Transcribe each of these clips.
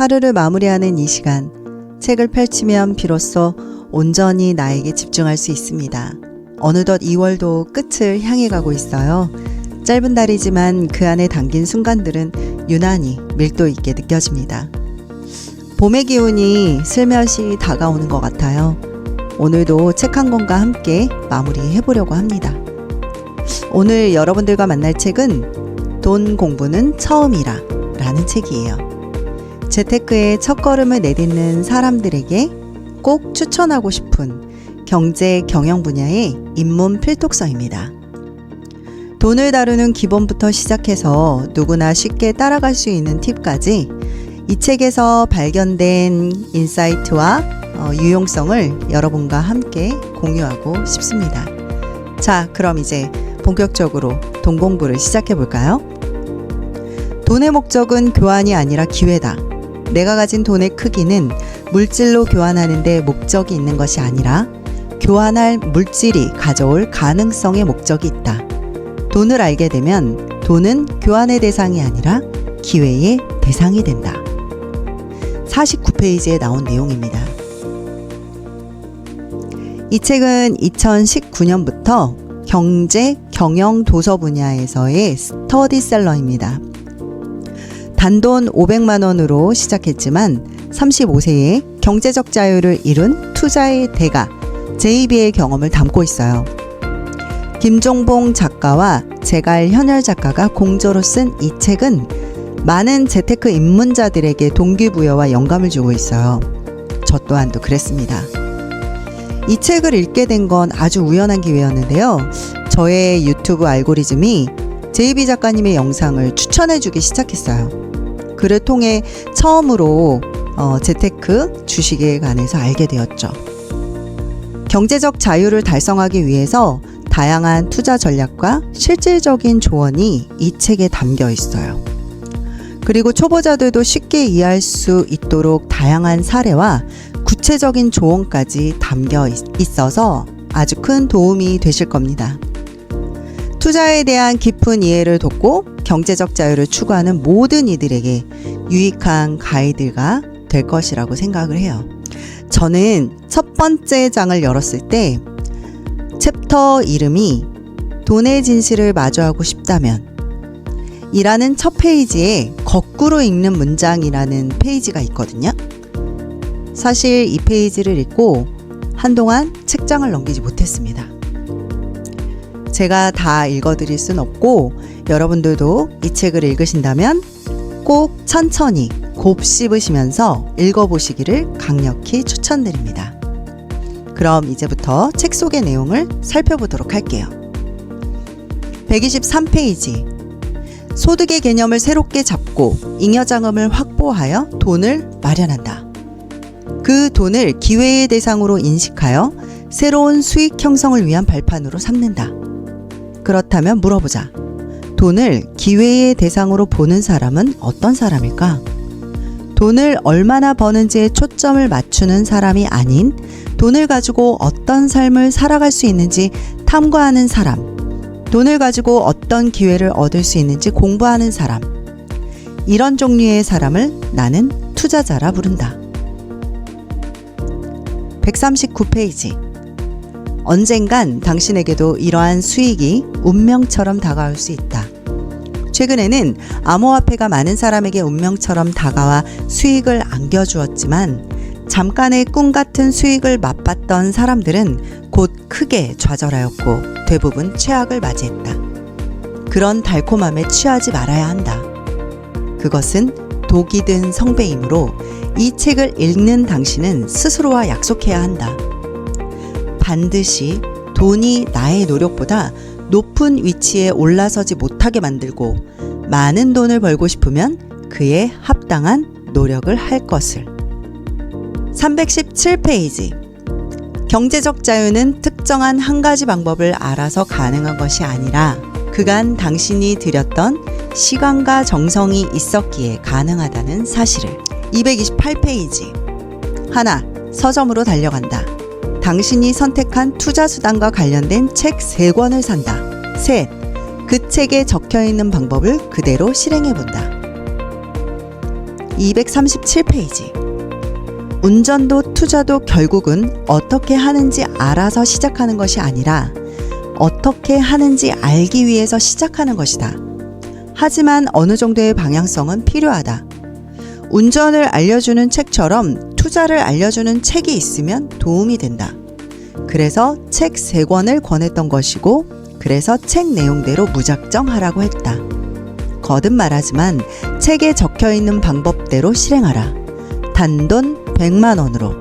하루를 마무리하는 이 시간, 책을 펼치면 비로소 온전히 나에게 집중할 수 있습니다. 어느덧 2월도 끝을 향해 가고 있어요. 짧은 달이지만 그 안에 담긴 순간들은 유난히 밀도 있게 느껴집니다. 봄의 기운이 슬며시 다가오는 것 같아요. 오늘도 책 한 권과 함께 마무리해보려고 합니다. 오늘 여러분들과 만날 책은 돈 공부는 처음이라 라는 책이에요. 재테크의 첫걸음을 내딛는 사람들에게 꼭 추천하고 싶은 경제 경영 분야의 입문 필독서입니다. 돈을 다루는 기본부터 시작해서 누구나 쉽게 따라갈 수 있는 팁까지 이 책에서 발견된 인사이트와 유용성을 여러분과 함께 공유하고 싶습니다. 자, 그럼 이제 본격적으로 돈 공부를 시작해 볼까요? 돈의 목적은 교환이 아니라 기회다. 내가 가진 돈의 크기는 물질로 교환하는 데 목적이 있는 것이 아니라 교환할 물질이 가져올 가능성의 목적이 있다. 돈을 알게 되면 돈은 교환의 대상이 아니라 기회의 대상이 된다. 49페이지에 나온 내용입니다. 이 책은 2019년부터 경제, 경영 도서 분야에서의 스터디셀러입니다. 단돈 500만 원으로 시작했지만 35세에 경제적 자유를 이룬 투자의 대가 JB의 경험을 담고 있어요. 김종봉 작가와 제갈 현열 작가가 공저로 쓴 이 책은 많은 재테크 입문자들에게 동기부여와 영감을 주고 있어요. 저 또한도 그랬습니다. 이 책을 읽게 된 건 아주 우연한 기회였는데요. 저의 유튜브 알고리즘이 JB 작가님의 영상을 추천해주기 시작했어요. 그를 통해 처음으로 재테크 주식에 관해서 알게 되었죠. 경제적 자유를 달성하기 위해서 다양한 투자 전략과 실질적인 조언이 이 책에 담겨 있어요. 그리고 초보자들도 쉽게 이해할 수 있도록 다양한 사례와 구체적인 조언까지 담겨 있어서 아주 큰 도움이 되실 겁니다. 투자에 대한 깊은 이해를 돕고 경제적 자유를 추구하는 모든 이들에게 유익한 가이드가 될 것이라고 생각을 해요. 저는 첫 번째 장을 열었을 때 챕터 이름이 돈의 진실을 마주하고 싶다면 이라는 첫 페이지에 거꾸로 읽는 문장이라는 페이지가 있거든요. 사실 이 페이지를 읽고 한동안 책장을 넘기지 못했습니다. 제가 다 읽어드릴 순 없고 여러분들도 이 책을 읽으신다면 꼭 천천히 곱씹으시면서 읽어보시기를 강력히 추천드립니다. 그럼 이제부터 책 속의 내용을 살펴보도록 할게요. 123페이지. 소득의 개념을 새롭게 잡고 잉여자금을 확보하여 돈을 마련한다. 그 돈을 기회의 대상으로 인식하여 새로운 수익 형성을 위한 발판으로 삼는다. 그렇다면 물어보자. 돈을 기회의 대상으로 보는 사람은 어떤 사람일까? 돈을 얼마나 버는지에 초점을 맞추는 사람이 아닌 돈을 가지고 어떤 삶을 살아갈 수 있는지 탐구하는 사람, 돈을 가지고 어떤 기회를 얻을 수 있는지 공부하는 사람, 이런 종류의 사람을 나는 투자자라 부른다. 139페이지. 언젠간 당신에게도 이러한 수익이 운명처럼 다가올 수 있다. 최근에는 암호화폐가 많은 사람에게 운명처럼 다가와 수익을 안겨주었지만 잠깐의 꿈 같은 수익을 맛봤던 사람들은 곧 크게 좌절하였고 대부분 최악을 맞이했다. 그런 달콤함에 취하지 말아야 한다. 그것은 독이 든 성배이므로 이 책을 읽는 당신은 스스로와 약속해야 한다. 반드시 돈이 나의 노력보다 높은 위치에 올라서지 못하게 만들고 많은 돈을 벌고 싶으면 그에 합당한 노력을 할 것을. 317페이지. 경제적 자유는 특정한 한 가지 방법을 알아서 가능한 것이 아니라 그간 당신이 들였던 시간과 정성이 있었기에 가능하다는 사실을. 228페이지. 하나, 서점으로 달려간다. 당신이 선택한 투자 수단과 관련된 책 3권을 산다. 셋, 그 책에 적혀있는 방법을 그대로 실행해본다. 237페이지. 운전도 투자도 결국은 어떻게 하는지 알아서 시작하는 것이 아니라 어떻게 하는지 알기 위해서 시작하는 것이다. 하지만 어느 정도의 방향성은 필요하다. 운전을 알려주는 책처럼 투자를 알려주는 책이 있으면 도움이 된다. 그래서 책 3권을 권했던 것이고, 그래서 책 내용대로 무작정 하라고 했다. 거듭 말하지만 책에 적혀있는 방법대로 실행하라. 단돈 100만 원으로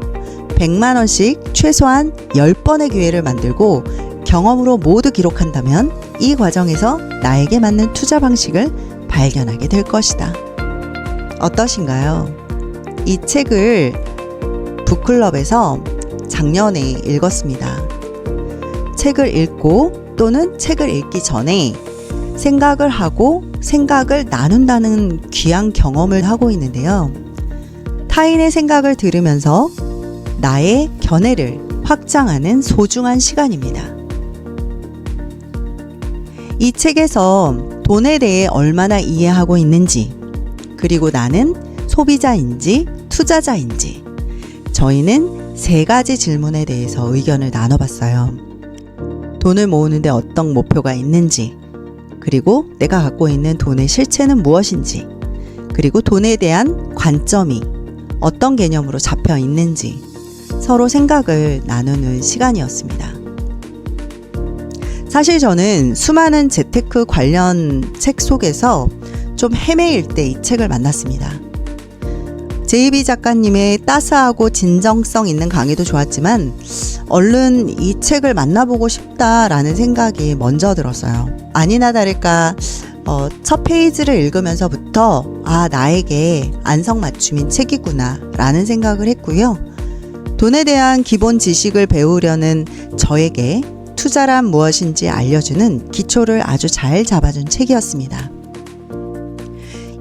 100만 원씩 최소한 10번의 기회를 만들고 경험으로 모두 기록한다면 이 과정에서 나에게 맞는 투자 방식을 발견하게 될 것이다. 어떠신가요? 이 책을 북클럽에서 작년에 읽었습니다. 책을 읽고 또는 책을 읽기 전에 생각을 하고 생각을 나눈다는 귀한 경험을 하고 있는데요. 타인의 생각을 들으면서 나의 견해를 확장하는 소중한 시간입니다. 이 책에서 돈에 대해 얼마나 이해하고 있는지, 그리고 나는 소비자인지 투자자인지, 저희는 3가지 질문에 대해서 의견을 나눠봤어요. 돈을 모으는데 어떤 목표가 있는지, 그리고 내가 갖고 있는 돈의 실체는 무엇인지, 그리고 돈에 대한 관점이 어떤 개념으로 잡혀 있는지 서로 생각을 나누는 시간이었습니다. 사실 저는 수많은 재테크 관련 책 속에서 좀 헤매일 때 이 책을 만났습니다. JB 작가님의 따스하고 진정성 있는 강의도 좋았지만 얼른 이 책을 만나보고 싶다라는 생각이 먼저 들었어요. 아니나 다를까 첫 페이지를 읽으면서부터 나에게 안성맞춤인 책이구나 라는 생각을 했고요. 돈에 대한 기본 지식을 배우려는 저에게 투자란 무엇인지 알려주는 기초를 아주 잘 잡아준 책이었습니다.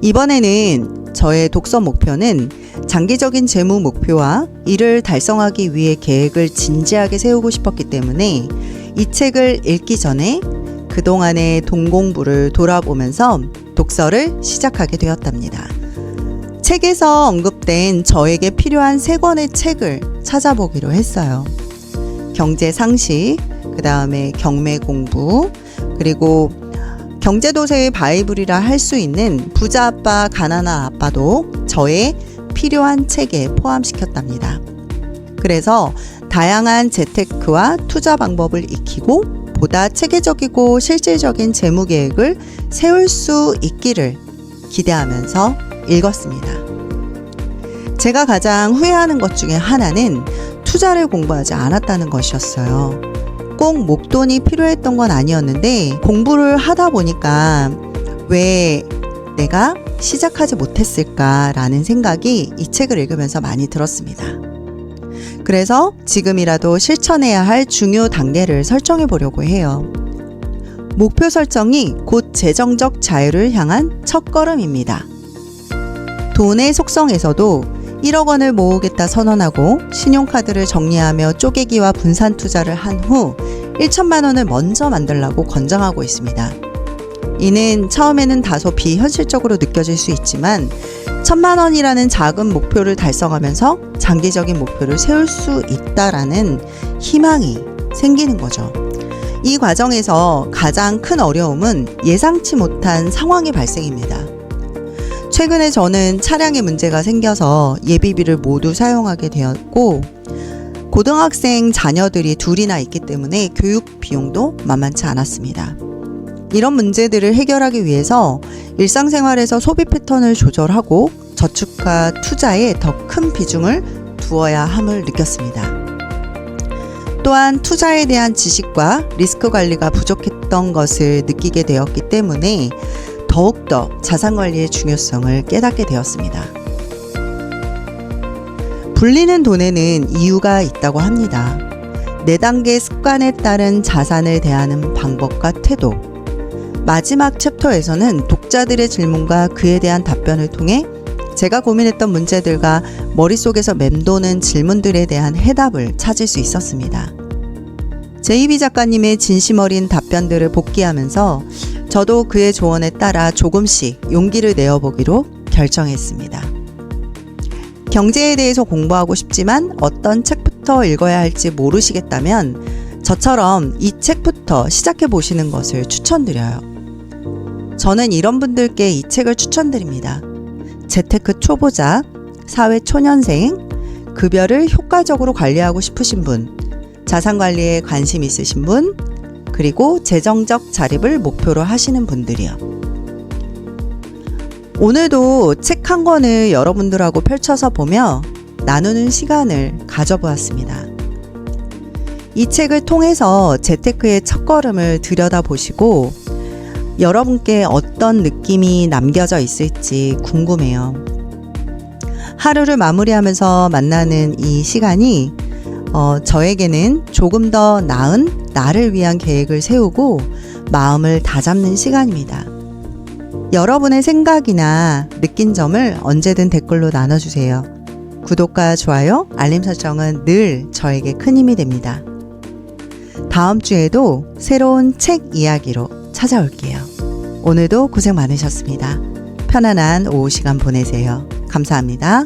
이번에는 저의 독서 목표는 장기적인 재무 목표와 이를 달성하기 위해 계획을 진지하게 세우고 싶었기 때문에 이 책을 읽기 전에 그동안의 돈 공부를 돌아보면서 독서를 시작하게 되었답니다. 책에서 언급된 저에게 필요한 3권의 책을 찾아보기로 했어요. 경제 상식, 그 다음에 경매 공부, 그리고 경제도세의 바이블이라 할 수 있는 부자 아빠, 가난한 아빠도 저의 필요한 책에 포함시켰답니다. 그래서 다양한 재테크와 투자 방법을 익히고 보다 체계적이고 실질적인 재무 계획을 세울 수 있기를 기대하면서 읽었습니다. 제가 가장 후회하는 것 중에 하나는 투자를 공부하지 않았다는 것이었어요. 꼭 목돈이 필요했던 건 아니었는데 공부를 하다 보니까 왜 내가 시작하지 못했을까라는 생각이 이 책을 읽으면서 많이 들었습니다. 그래서 지금이라도 실천해야 할 중요 단계를 설정해 보려고 해요. 목표 설정이 곧 재정적 자유를 향한 첫걸음입니다. 돈의 속성에서도 1억 원을 모으겠다 선언하고 신용카드를 정리하며 쪼개기와 분산 투자를 한 후 1천만 원을 먼저 만들라고 권장하고 있습니다. 이는 처음에는 다소 비현실적으로 느껴질 수 있지만 1,000만 원이라는 작은 목표를 달성하면서 장기적인 목표를 세울 수 있다라는 희망이 생기는 거죠. 이 과정에서 가장 큰 어려움은 예상치 못한 상황의 발생입니다. 최근에 저는 차량에 문제가 생겨서 예비비를 모두 사용하게 되었고 고등학생 자녀들이 2이나 있기 때문에 교육 비용도 만만치 않았습니다. 이런 문제들을 해결하기 위해서 일상생활에서 소비 패턴을 조절하고 저축과 투자에 더 큰 비중을 두어야 함을 느꼈습니다. 또한 투자에 대한 지식과 리스크 관리가 부족했던 것을 느끼게 되었기 때문에 더욱더 자산관리의 중요성을 깨닫게 되었습니다. 불리는 돈에는 이유가 있다고 합니다. 4단계 습관에 따른 자산을 대하는 방법과 태도. 마지막 챕터에서는 독자들의 질문과 그에 대한 답변을 통해 제가 고민했던 문제들과 머릿속에서 맴도는 질문들에 대한 해답을 찾을 수 있었습니다. JB 작가님의 진심 어린 답변들을 복기하면서 저도 그의 조언에 따라 조금씩 용기를 내어보기로 결정했습니다. 경제에 대해서 공부하고 싶지만 어떤 책부터 읽어야 할지 모르시겠다면 저처럼 이 책부터 시작해 보시는 것을 추천드려요. 저는 이런 분들께 이 책을 추천드립니다. 재테크 초보자, 사회 초년생, 급여를 효과적으로 관리하고 싶으신 분, 자산 관리에 관심 있으신 분, 그리고 재정적 자립을 목표로 하시는 분들이요. 오늘도 책 한 권을 여러분들하고 펼쳐서 보며 나누는 시간을 가져보았습니다. 이 책을 통해서 재테크의 첫걸음을 들여다보시고 여러분께 어떤 느낌이 남겨져 있을지 궁금해요. 하루를 마무리하면서 만나는 이 시간이 저에게는 조금 더 나은 나를 위한 계획을 세우고 마음을 다잡는 시간입니다. 여러분의 생각이나 느낀 점을 언제든 댓글로 나눠주세요. 구독과 좋아요, 알림 설정은 늘 저에게 큰 힘이 됩니다. 다음 주에도 새로운 책 이야기로 찾아올게요. 오늘도 고생 많으셨습니다. 편안한 오후 시간 보내세요. 감사합니다.